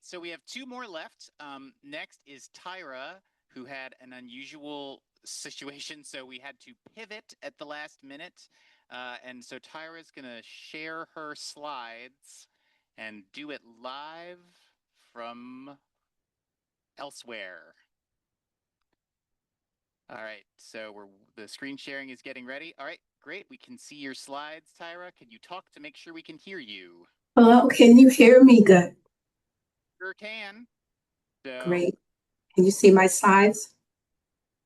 so we have two more left. Next is Tyra, who had an unusual situation, so we had to pivot at the last minute. And so Tyra is going to share her slides and do it live from elsewhere. All right, so the screen sharing is getting ready. All right, great. We can see your slides, Tyra. Can you talk to make sure we can hear you? Hello, can you hear me good? Sure can. So Great. Can you see my slides?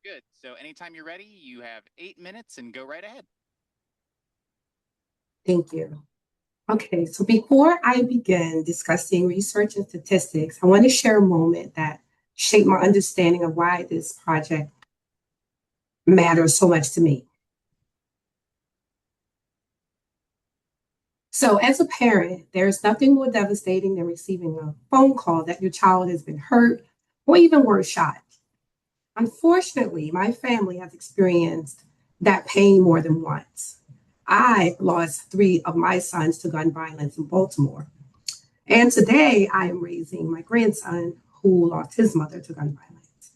good. So anytime you're ready, you have 8 minutes and go right ahead. Thank you. Okay, so before I begin discussing research and statistics, I want to share a moment that shaped my understanding of why this project matters so much to me. So, as a parent, there's nothing more devastating than receiving a phone call that your child has been hurt or even worse, shot. Unfortunately, my family has experienced that pain more than once. I lost three of my sons to gun violence in Baltimore. And today I am raising my grandson who lost his mother to gun violence.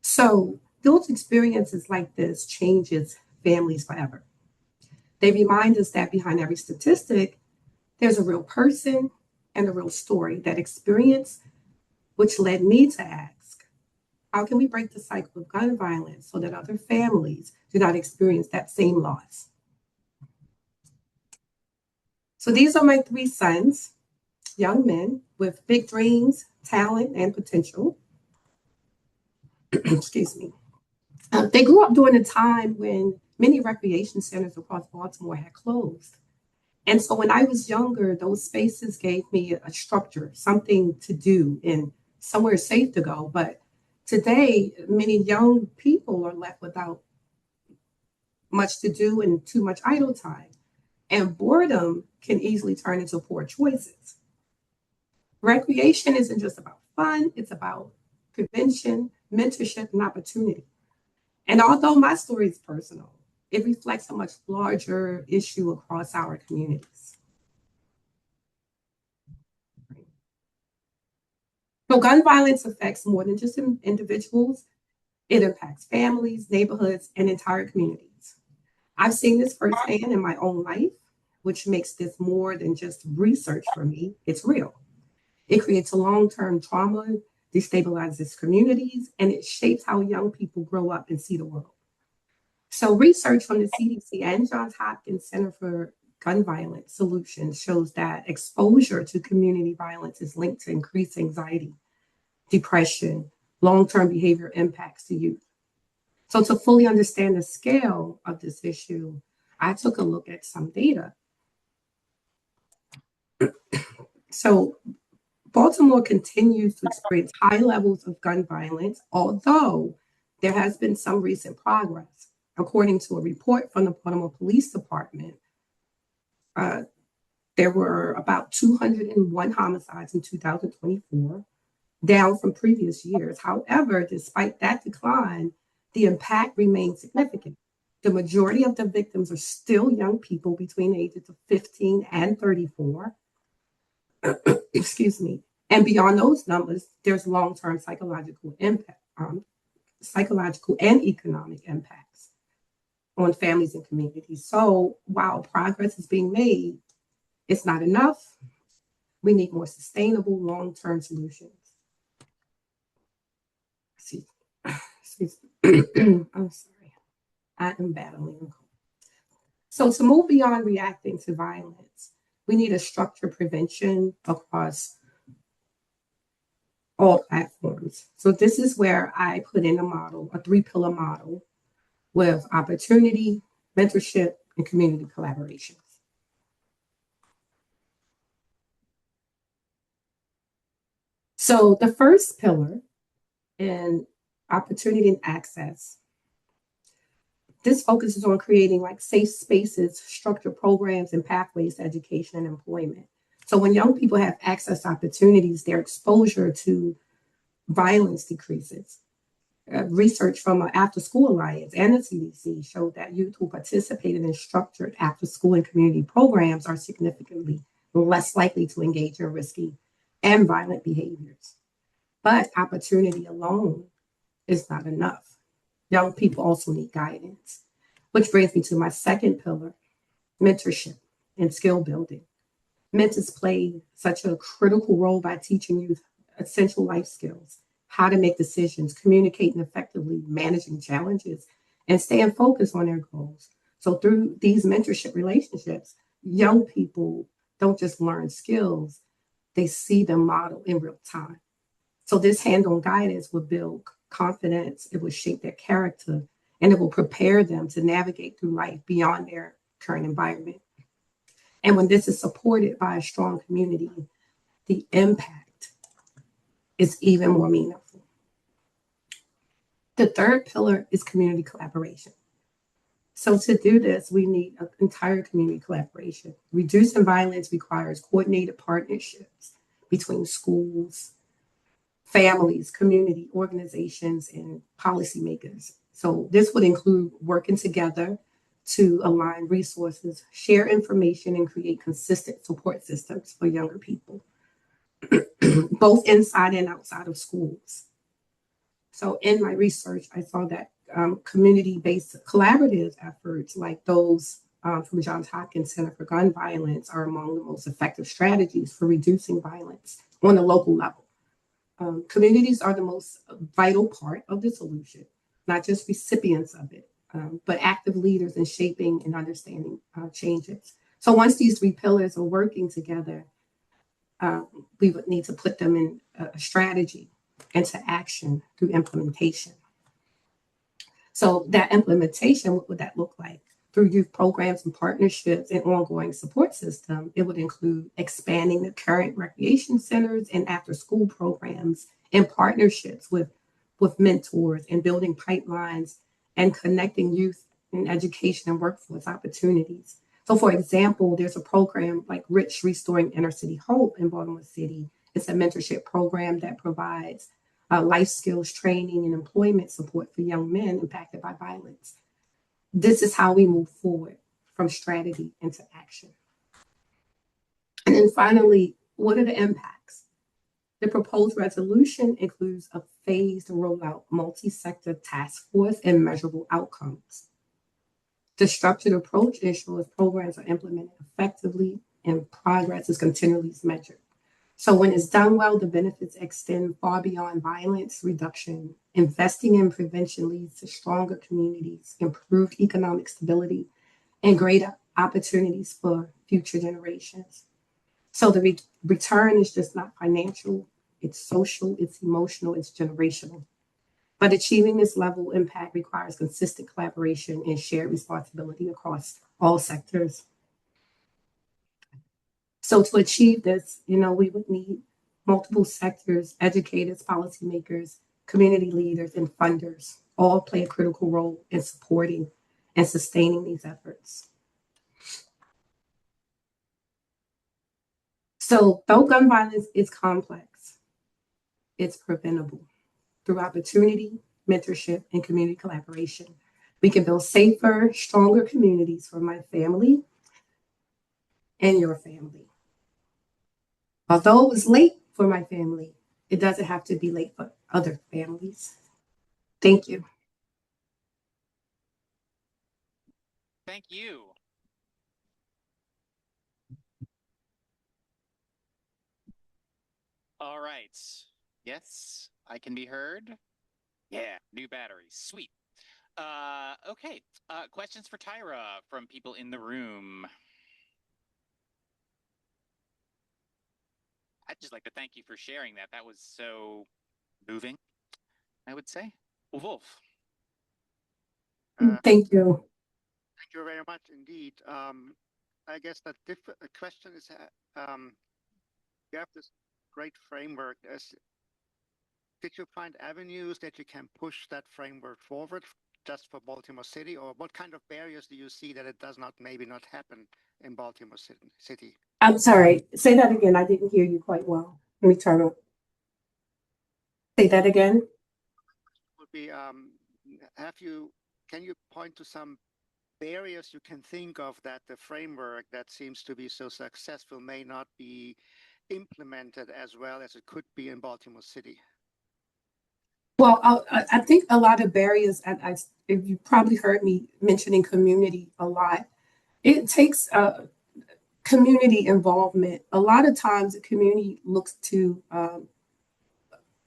So those experiences like this changes families forever. They remind us that behind every statistic, there's a real person and a real story, that experience, which led me to ask, how can we break the cycle of gun violence so that other families do not experience that same loss? So these are my three sons, young men with big dreams, talent, and potential. Excuse me. They grew up during a time when many recreation centers across Baltimore had closed. And so when I was younger, those spaces gave me a structure, something to do, and somewhere safe to go. But today, many young people are left without much to do and too much idle time. And boredom can easily turn into poor choices. Recreation isn't just about fun, it's about prevention, mentorship, and opportunity. And although my story is personal, it reflects a much larger issue across our communities. So, gun violence affects more than just individuals, it impacts families, neighborhoods, and entire communities. I've seen this firsthand in my own life, which makes this more than just research for me, it's real. It creates a long term trauma, destabilizes communities, and it shapes how young people grow up and see the world. So, research from the CDC and Johns Hopkins Center for Gun Violence Solutions shows that exposure to community violence is linked to increased anxiety, depression, long term behavior impacts to youth. So, to fully understand the scale of this issue, I took a look at some data. So, Baltimore continues to experience high levels of gun violence, although there has been some recent progress. According to a report from the Baltimore Police Department, uh, there were about 201 homicides in 2024, down from previous years. However, despite that decline, the impact remains significant. The majority of the victims are still young people between the ages of 15 and 34. Excuse me. And beyond those numbers, there's long-term psychological impact, psychological and economic impacts on families and communities. So while progress is being made, it's not enough. We need more sustainable long-term solutions. Excuse me. Excuse me. I'm sorry. I am battling a cold. So to move beyond reacting to violence, we need a structured prevention across all platforms. So this is where I put in a model, a three-pillar model with opportunity, mentorship, and community collaborations. So the first pillar in opportunity and access, this focuses on creating like safe spaces, structured programs, and pathways to education and employment. So when young people have access to opportunities, their exposure to violence decreases. Research from an After School Alliance and the CDC showed that youth who participated in structured after school and community programs are significantly less likely to engage in risky and violent behaviors. But opportunity alone is not enough. Young people also need guidance, which brings me to my second pillar, mentorship and skill building. Mentors play such a critical role by teaching youth essential life skills, how to make decisions, communicating effectively, managing challenges, and staying focused on their goals. So, through these mentorship relationships, young people don't just learn skills, they see them model in real time. So, this hand on guidance will build confidence, it will shape their character, and it will prepare them to navigate through life beyond their current environment. And when this is supported by a strong community, the impact is even more meaningful. The third pillar is community collaboration. So to do this, we need an entire community collaboration. Reducing violence requires coordinated partnerships between schools, families, community organizations, and policymakers. So this would include working together to align resources, share information, and create consistent support systems for younger people, both inside and outside of schools. So in my research, I saw that community-based collaborative efforts like those from Johns Hopkins Center for Gun Violence are among the most effective strategies for reducing violence on a local level. Communities are the most vital part of the solution, not just recipients of it, but active leaders in shaping and understanding changes. So once these three pillars are working together, we would need to put them in a strategy into action through implementation. So that implementation, what would that look like? Through youth programs and partnerships and ongoing support system, it would include expanding the current recreation centers and after school programs and partnerships with mentors and building pipelines and connecting youth in education and workforce opportunities. So for example, there's a program like Rich Restoring Inner City Hope in Baltimore City. It's a mentorship program that provides life skills training and employment support for young men impacted by violence. This is how we move forward from strategy into action. And then finally, what are the impacts? The proposed resolution includes a phased rollout, multi-sector task force, and measurable outcomes. The structured approach ensures programs are implemented effectively and progress is continually measured. So when it's done well, the benefits extend far beyond violence reduction. Investing in prevention leads to stronger communities, improved economic stability, and greater opportunities for future generations. So the return is just not financial, it's social, it's emotional, it's generational. But achieving this level of impact requires consistent collaboration and shared responsibility across all sectors. So to achieve this, we would need multiple sectors, educators, policymakers, community leaders, and funders all play a critical role in supporting and sustaining these efforts. So though gun violence is complex, it's preventable through opportunity, mentorship, and community collaboration. We can build safer, stronger communities for my family and your family. Although it was late for my family, it doesn't have to be late for other families. Thank you. Thank you. All right. Yes, I can be heard. Yeah, new batteries. Sweet. Okay. Questions for Tyra from people in the room. I'd just like to thank you for sharing that. That was so moving, I would say. Wolf. Thank you. Thank you very much indeed. I guess the question is, you have this great framework. Did you find avenues that you can push that framework forward just for Baltimore City, or what kind of barriers do you see that it does not maybe not happen in Baltimore City? I'm sorry. Say that again. I didn't hear you quite well. Let me turn on. Say that again. Would be can you point to some barriers you can think of that the framework that seems to be so successful may not be implemented as well as it could be in Baltimore City? Well, I think a lot of barriers, if you probably heard me mentioning community a lot, it takes community involvement. A lot of times the community looks to,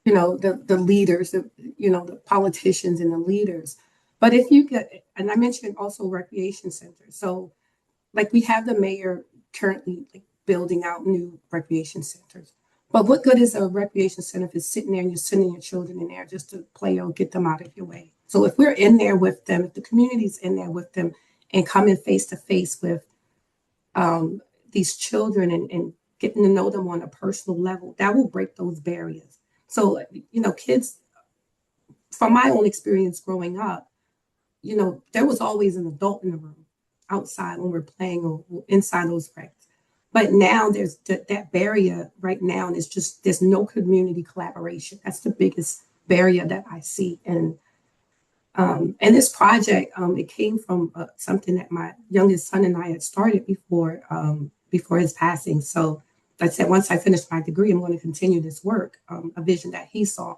the leaders, the politicians and the leaders. But if you get, and I mentioned also recreation centers. So like we have the mayor currently like building out new recreation centers. But what good is a recreation center if it's sitting there and you're sending your children in there just to play or get them out of your way? So if we're in there with them, if the community's in there with them and coming face to face with these children and getting to know them on a personal level, that will break those barriers. So, kids, from my own experience growing up, there was always an adult in the room outside when we're playing or inside those recs. But now there's that barrier right now, and there's no community collaboration. That's the biggest barrier that I see. And this project, it came from something that my youngest son and I had started before his passing. So I said, once I finish my degree, I'm going to continue this work, a vision that he saw,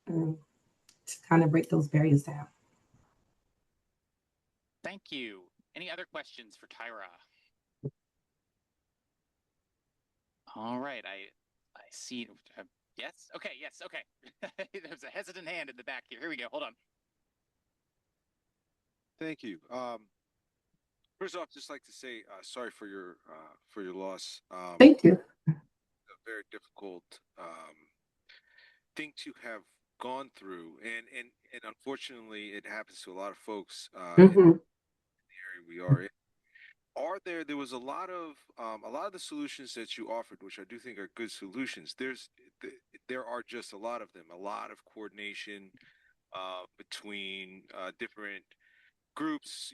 to kind of break those barriers down. Thank you. Any other questions for Tyra? All right, I see. Yes. Okay. Yes. Okay. There's a hesitant hand in the back here. Here we go. Hold on. Thank you. First off, just like to say sorry for your loss. Thank you. A very difficult thing to have gone through, and unfortunately, it happens to a lot of folks in the area we are in. There was a lot of the solutions that you offered, which I do think are good solutions. There are just a lot of them, a lot of coordination between different groups,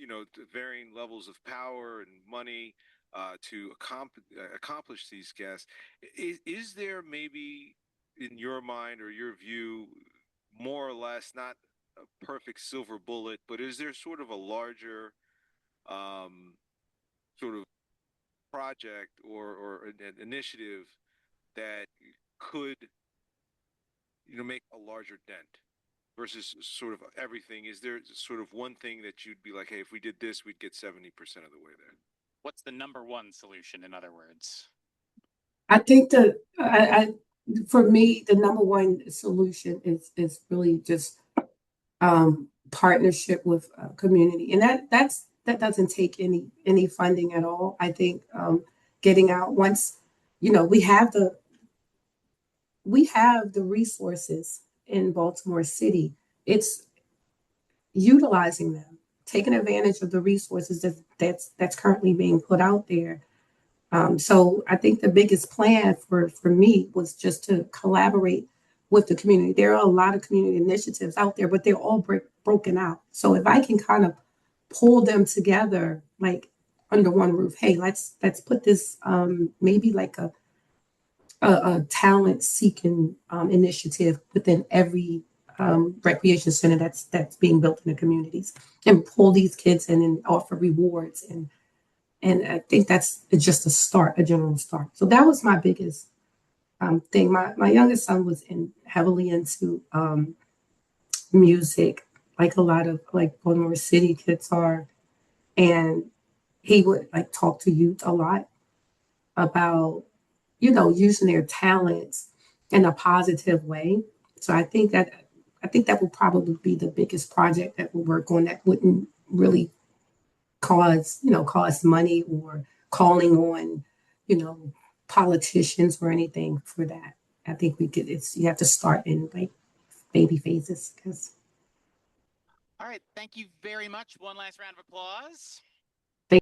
varying levels of power and money to accomplish these guests. Is there maybe in your mind or your view, more or less, not a perfect silver bullet, but is there sort of a larger sort of project or an initiative that could make a larger dent versus sort of everything? Is there sort of one thing that you'd be like, hey, if we did this, we'd get 70% of the way there? What's the number one solution, in other words? I think for me, the number one solution is really just partnership with community, and that doesn't take any funding at all. I think getting out once we have the resources in Baltimore City. It's utilizing them, taking advantage of the resources that's currently being put out there. So I think the biggest plan for me was just to collaborate with the community. There are a lot of community initiatives out there, but they're all broken out. So if I can kind of pull them together, like under one roof, hey, let's put this maybe like a talent seeking initiative within every recreation center that's being built in the communities, and pull these kids in and offer rewards, and I think that's just a general start. So that was my biggest thing. My youngest son was heavily into music, like a lot of like Baltimore City kids are, and he would like talk to youth a lot about using their talents in a positive way. So I think that will probably be the biggest project that we'll work on, that wouldn't really cost money or calling on, politicians or anything for that. I think you have to start in like baby phases. All right. Thank you very much. One last round of applause.